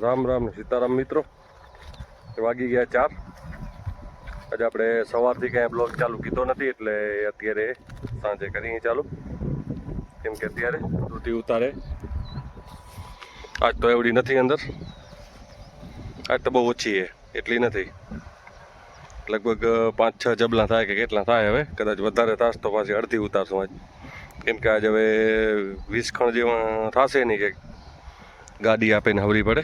રામ રામ ને સીતારામ મિત્રો. વાગી ગયા 4. આજે આપણે સવારથી કાંઈ બ્લોગ ચાલુ કીધો નથી, એટલે અત્યારે સાંજે કરીએ ચાલુ. કેમ કે અત્યારે દૂધી ઉતારે આજ તો એવડી નથી અંદર, આજ તો બહુ ઓછી છે, એટલી નથી. લગભગ 5-6 જબલા થાય કે કેટલા થાય. હવે કદાચ વધારે થશે તો પાછી અડધી ઉતારશું આજ. કેમ કે આજે હવે 20 ખણ જેવા થશે નહીં કે ગાડી આપીને હવરી પડે,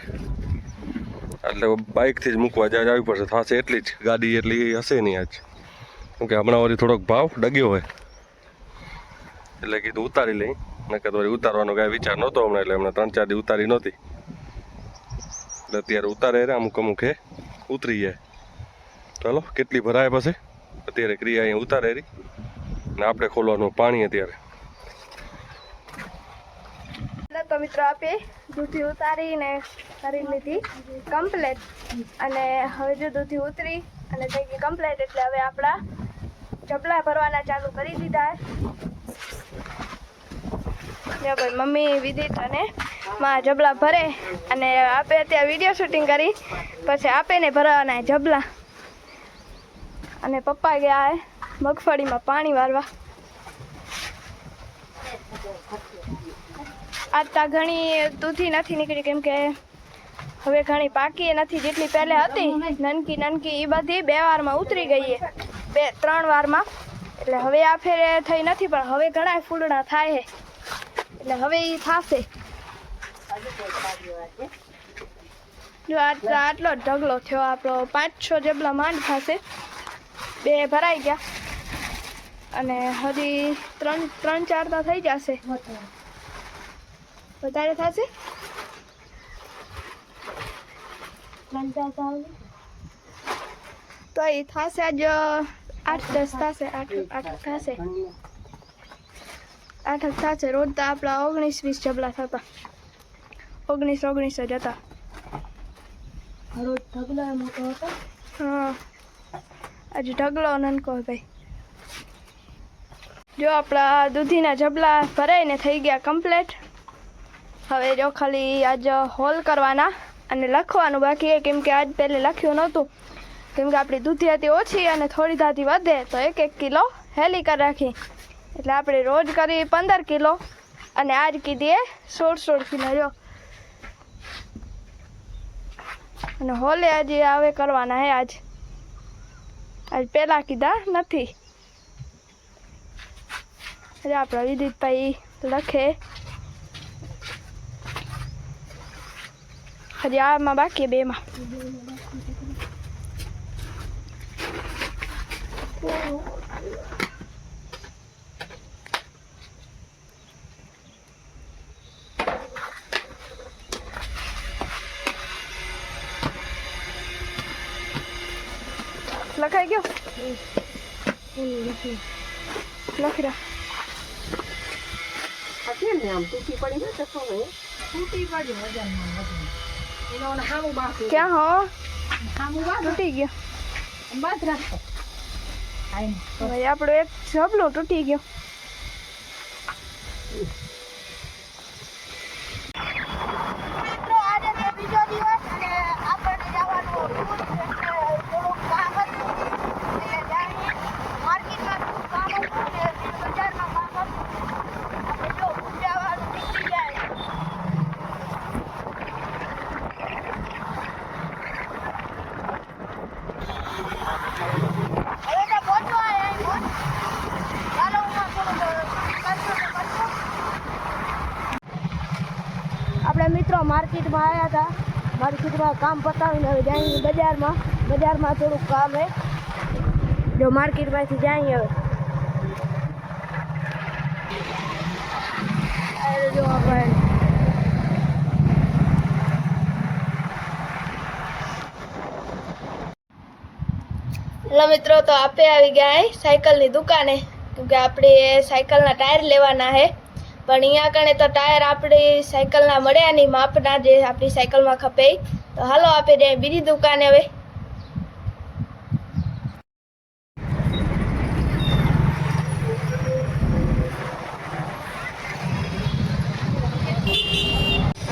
એટલે બાઇકથી જ મૂકવા જ આવી પડશે. થશે એટલી જ, ગાડી એટલી હશે નહીં આજ. કેમ કે હમણાં વળી થોડોક ભાવ ડગ્યો હોય એટલે કીધું ઉતારી લઈ. નકર વળી ઉતારવાનો કાંઈ વિચાર નહોતો હમણાં, એટલે હમણાં 3-4 દી ઉતારી નહોતી, એટલે અત્યારે ઉતારે અમુક અમુક હે ઉતરી જાય. ચાલો કેટલી ભરાય પછી અત્યારે ક્રિયા અહીંયા ઉતારે રહી ને આપણે ખોલવાનું પાણી. અત્યારે તો મિત્રો આપે દૂધી ઉતારીને કરી લીધી કમ્પ્લેટ, અને હવે જો દૂધી ઉતરી અને થઈ ગઈ કમ્પ્લેટ, એટલે હવે આપણા જબલા ભરવાના ચાલુ કરી દીધા. જો ભાઈ મમ્મી વિદિત અને માં જબલા ભરે, અને આપે અત્યારે વિડીયો શૂટિંગ કરી, પછી આપે ને ભરવાના જબલા. અને પપ્પા ગયા મગફળીમાં પાણી વાળવા. આજ તા ઘણી દૂધી નથી નીકળી, કેમ કે હવે ઘણી પાકી નથી, જેટલી પહેલે હતી નનકી નનકી એ બધી 2 વારમાં ઉતરી ગઈ છે, 2-3 વારમાં. એટલે હવે આ ફેરે થઈ નથી, પણ હવે ઘણા ફૂલડા થાય છે, એટલે હવે એ થશે. જો આટલો જ ઢગલો થયો આપણો, 5-6 જબલા માંડ થશે. 2 ભરાઈ ગયા અને હજી 3-4 તો થઈ જશે. વધારે થશે, 3-4 તો એ થશે. આજ 8-10 થશે, 8 થશે, 8 થશે. રોજ તો આપણા 19-20 જબલા થતા, 19 જ હતા રોજ. ઢગલો મોટો હતો. હા, આજે ઢગલો નનકો ભાઈ. જો આપણા દૂધીના જબલા ભરાઈને થઈ ગયા કમ્પ્લેટ. હવે જો ખાલી આજ હોલ કરવાના અને લખવાનું બાકી છે, કેમ કે આજ પહેલે લખ્યું નહોતું, કેમ કે આપણી દૂધી હતી ઓછી અને થોડી ધાતી વધે તો 1-1 કિલો હેલી કરી રાખી. એટલે આપણે રોજ કરી 15 કિલો અને આજ કીધી 16 કિલો. જો અને હોલે આજે આવે કરવાના હે. આજ પહેલાં કીધા નથી. એટલે આપણા વિદિતભાઈ લખે. હજી આમાં બાકી 2માં. લખાઈ ગયો, લખી રહ્યા. ક્યાં હો તૂટી ગયો ભાઈ, આપણું એક જબલું તૂટી ગયો. બીજો દિવસ અને આપણે જવાનું માર્કેટમાં કામ હતું ને બજારમાં કામ હતું. આપણે જો જવાનું નીકળી જાય. હવે તો પહોંચવા આવ્યા. ચાલો આપણે મિત્રો માર્કેટમાં આવ્યા હતા. માર્કેટમાં કામ પતાવીને હવે જઈએ બજારમાં. બજારમાં થોડુંક કામ હે, જો માર્કેટમાંથી જઈએ હવે. જો આપણે હેલો મિત્રો, તો આપે આવી ગયા સાયકલની દુકાને, કેમકે આપણે સાયકલના ટાયર લેવાના છે. પણ અહીંયા કણે તો ટાયર આપણી સાયકલના મળ્યા નહીં, માપના જે આપણી સાયકલમાં ખપે. તો હાલો આપે જાય બીજી દુકાને હવે.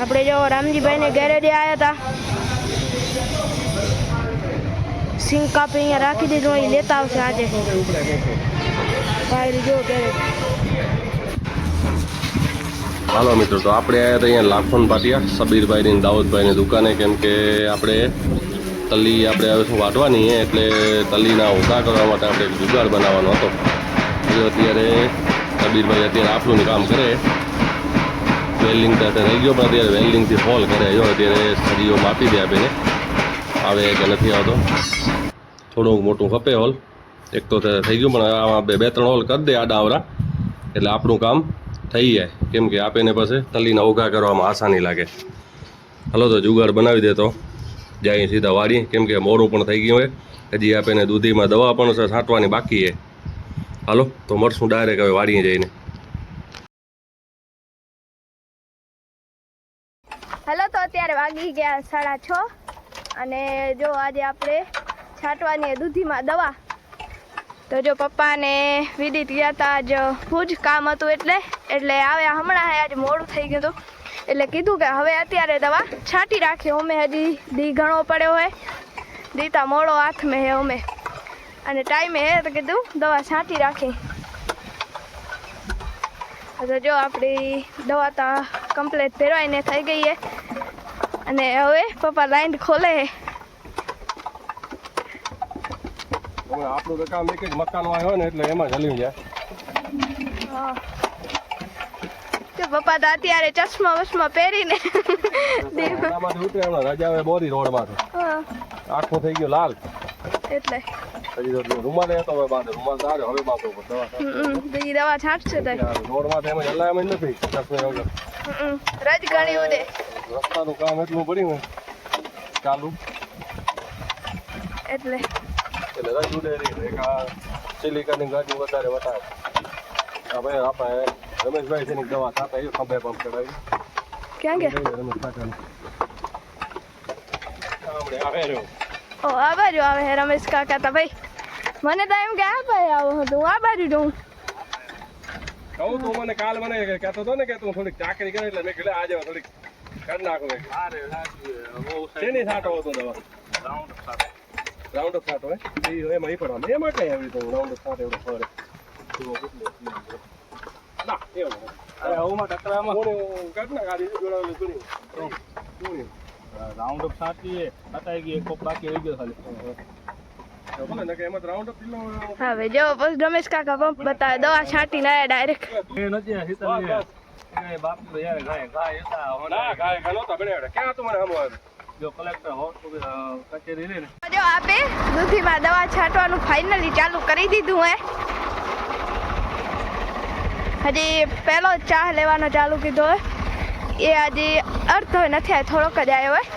આપણે જો રામજીભાઈને ગેરેજે આવ્યા હતા, સિંગ કાપી અહીંયા રાખી દીધું, અહીં લેતા આવશે આજે. ભાઈ જો ગેરેજ. હાલો મિત્રો, તો આપણે આવ્યા હતા અહીંયા લાખોન પાટિયા સબીરભાઈની ને દાઉદભાઈની દુકાને, કેમ કે આપણે તલી આપણે હવે શું વાટવાની છે, એટલે તલીના ઉભા કરવા માટે આપણે એક જુગાડ બનાવવાનો હતો. જો અત્યારે સબીરભાઈ અત્યારે આપણું કામ કરે, વેલ્ડિંગ તો અત્યારે રહી ગયો, પણ અત્યારે વેલ્ડિંગથી હોલ કરે. જો અત્યારે સળીઓ માપી દે આપીને, આવે કે નથી આવતો. થોડુંક મોટું ખપે હોલ, એક તો થઈ ગયું, પણ આમાં બે ત્રણ હોલ કરી દે આડા આવરા, એટલે આપણું કામ થઈ જાય. કેમ કે આપીને પછી તલીના ઉઘા કરવામાં આસાની લાગે. હલો તો જુગાડ બનાવી દે તો જાય સીધા વાળી, કેમ કે મોડું પણ થઈ ગયું હોય, હજી આપીને દૂધીમાં દવા પણ છાંટવાની બાકી છે. હાલો તો મળશું ડાયરેક્ટ હવે વાડીએ જઈને. હેલો, તો અત્યારે વાગી ગયા 6:30 અને જો આજે આપણે છાંટવાની દૂધીમાં દવા. તો જો પપ્પાને વિદિત ગયા હતા, આજ ભુજ કામ હતું એટલે આવ્યા હમણાં. આજે મોડું થઈ ગયું હતું એટલે કીધું કે હવે અત્યારે દવા છાંટી રાખીએ. અમે હજી દી ઘણો પડ્યો હોય, દીતા મોડો હાથ મેં હે અમે, અને ટાઈમે હે તો કીધું દવા છાંટી રાખી. તો જો આપણી દવા તો કમ્પ્લીટ ભેરવાઈને થઈ ગઈ છે, અને હવે પપ્પા લાઈન ખોલે. આપણું તો કામ એક જ મકાન હોય ને, એટલે એમાં જલી જાય. પપ્પા તો અત્યારે ચશ્મા વસમાં પહેરીને રજા આવે બોરી રોડ માંથી, આખું થઈ ગયું લાલ, એટલે હજી તો રૂમાલ હતો, હવે બાદ રૂમાલ તારે હવે બાદ બીજી દવા છાંટશે તો રોડ માંથી એમ હલાય એમ નથી. રજ ગણી ઉડે, રસ્તાનું કામ એટલું પડ્યું ને ચાલુ, એટલે રજ ઉડે એક આ સિલિકાની ગાડી વધારે વટાવે. હવે આપણે રમેશભાઈ છે દવા સાથે ખંભે પંપ ચડાવી. ક્યાં ગયા? ઓ આ બાજુ આવે હે રમેશ કાકા. તો ભાઈ મને તો એમ કે આ ભાઈ આવો હતું, આ બાજુ જઉં. કહું તું મને કાલ મને કહેતો હતો ને કે તું થોડીક ચાકરી કરે, એટલે મેં કીધું આજે થોડીક કરી નાખું. શેની છાંટો હતો દવા? રાઉન્ડ અપ છાંટો એમાં પડવાનું, એમાં કઈ આવી તો રાઉન્ડ અપ છાંટો એવડો ફરે ના એવું. અરે આવું ટકરામાં કાઢ ના ગાડી જોડાવેલું કરી રાઉન્ડ અપ સાચી બતાવી ગઈ, એક કોપ બાકી રહી ગયો ખાલી. હવે જો બસ રમેશ કાકા પંપ બતાવે, દવા છાંટીને આવ્યા ડાયરેક્ટ. એ નથી હિસાબ બાપ તો યાર ગાય ના ગાય ગનો તો બને ક્યાં તું મને હમો જો કલેક્ટર હોત કચેરી રે ને. જો આપે દૂધીમાં દવા છાંટવાનું ફાઇનલી ચાલુ કરી દીધું હે. હજી પહેલો ચાહ લેવાનો ચાલુ કીધો હોય, એ આજે અર્થ હોય નથી આવ્યો, થોડોક જ આવ્યો હોય.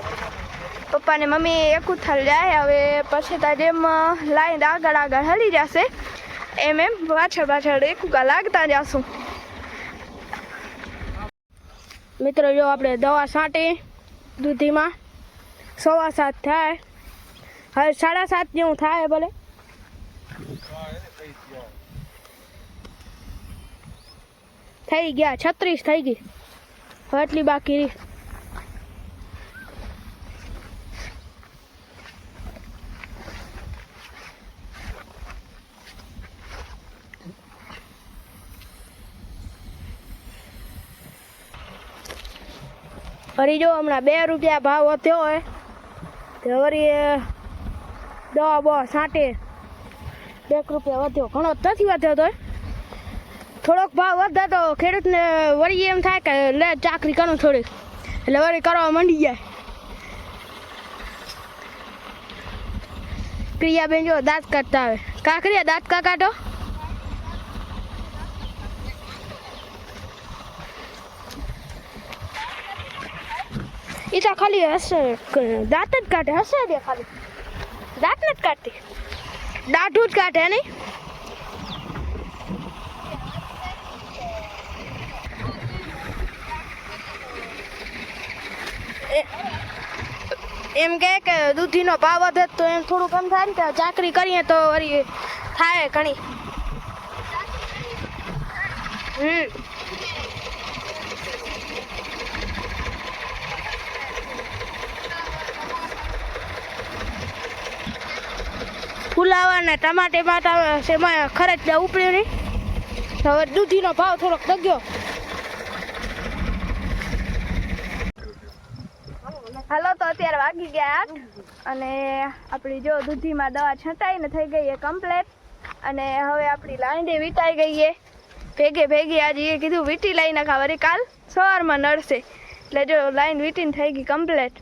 પપ્પા ને મમ્મી એક ઉથલ જાય, હવે પછી તો જેમ લાઈન આગળ હલી જશે એમ પાછળ એકુકા લાગતા જશું. મિત્રો જો આપણે દવા છાંટી દૂધીમાં 7:15 થાય, હવે 7:30 જેવું થાય ભલે. થઈ ગયા 36 થઈ ગઈ, હવે એટલી બાકી રહી. વળી જો હમણાં 2 રૂપિયા ભાવ વધ્યો હોય તો વળી દવા બવા છાંટે 2 રૂપિયા વધ્યો, ઘણો નથી વધ્યો તો થોડોક ભાવ વધે તો ખેડૂતને વળી એમ થાય કે લે ચાકરી કરું થોડીક, એટલે વળી કરવા માંડી જાય. ક્રિયાબેન જો દાંત કાઢતા આવે. કાકરિયા દાંત કા કાઢો? એ તો ખાલી હશે, દાંત જ કાઢે, હશે દે ખાલી, દાંત નથી કાઢતી, દાઢું જ કાઢે નહીં. એમ કે દૂધીનો ભાવ વધે તો એમ થોડું કમ થાય ને, ચાકરી કરીએ તો વળી થાય ઘણી. ફુલાવા ને ટમાટે એમાં ખર્ચ ઉપડ્યો નહીં. હવે દૂધીનો ભાવ થોડોક ડગ્યો. હાલો તો અત્યારે વાગી ગયા 8 અને આપણી જો દૂધીમાં દવા છંટાઈને થઈ ગઈ છે કમ્પ્લેટ. અને હવે આપણી લાઈન વીટાઈ ગઈ છે ભેગી આજે એ કીધું વીટી લઈ નાખા વળી કાલ સવારમાં નડશે. એટલે જો લાઈન વીટીને થઈ ગઈ કમ્પ્લેટ.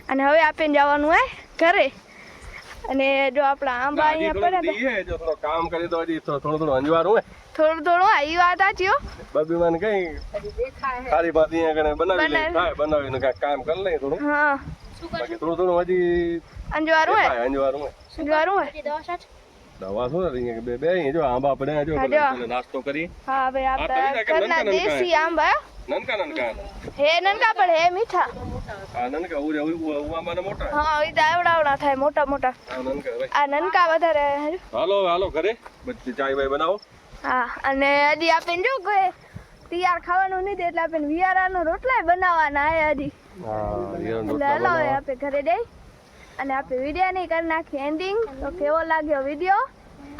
અને હવે આપીને જવાનું હોય ઘરે. અને જો આપણા આંબા અહીંયા પડ્યા છે જો થોડો કામ કરી તો હજી થોડું અંજવારું હોય થોડું એ વાત સાચી હો. બબી મને કઈ સારી વાત અહીંયા કણે બનાવી લે થાય બનાવીને કાંઈક કામ કરી લઈએ થોડું. હા બાકી થોડું હજી અંજવારું હોય અંજવારું હોય. દવા શું નથી બે અહીંયા જો આંબા પડ્યા જો પેલા નાસ્તો કરી. હા ભાઈ આપણા ઘરના દેશી આંબા નનકા હે નનકા પણ હે મીઠા. આ નનકા આંબા મોટા. હા એ તો આવડા થાય મોટા મોટા. આ નનકા ભાઈ આ નનકા વધારે. હાલો ઘરે બધી ચાય બાય બનાવો. હા અને હજી આપણે જો કોઈ તૈયાર ખાવાનું નહીં એટલે આપણે વિયારાનો રોટલા બનાવવાના હે હજી. એટલે હાલો હવે આપણે ઘરે જઈ અને આપણે વિડીયોની કરી નાખી એન્ડિંગ. તો કેવો લાગ્યો વિડીયો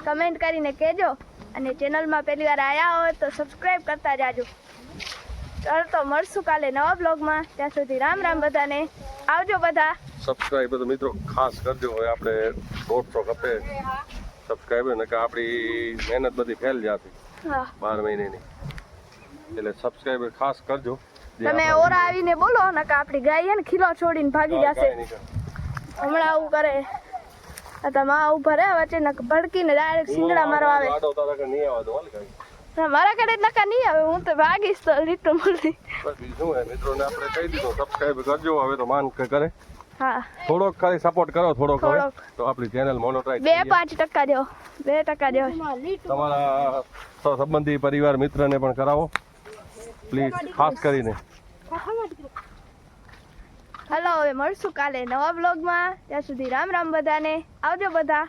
કમેન્ટ કરીને કહેજો. અને ચેનલમાં પહેલી વાર આવ્યા હોય તો સબસ્ક્રાઈબ કરતા જાજો. ચાલો તો મળશું કાલે નવા બ્લોગમાં. ત્યાં સુધી રામ બધાને. આવજો બધા. સબસ્ક્રાઈબર તો મિત્રો ખાસ કરજો. હવે આપણે 150 કપે સબસ્ક્રાઈબર ને કે આપણી મહેનત બધી ફેલ જતી હા 12 મહિનાની. એટલે સબસ્ક્રાઈબર ખાસ કરજો. તમે ઓરા આવીને બોલો ને કે આપણી ગાય છે ને ખીલો છોડીને ભાગી જશે. હમણાં આવું કરે તમે ઉભા રહે વચ્ચે ને ભડકીને ડાયરેક્ટ સિંગડા મારવા આવે. મારા કડે નકા નહીં આવે. હું તો ભાગીશ તો રીટો મળી. મિત્રોને આપણે કહી દીધું સબસ્ક્રાઈબ કરજો. હવે તો માન કરે. હા થોડોક ખાલી સપોર્ટ કરો થોડોક તો આપણી ચેનલ મોનોટાઈઝ 2-5% દો 2% દો. તમારા સંબંધી પરિવાર મિત્રને પણ કરાવો પ્લીઝ ખાસ કરીને. હાલો હવે મળશું કાલે નવા બ્લોગમાં. ત્યાં સુધી રામ બધાને. આવજો બધા.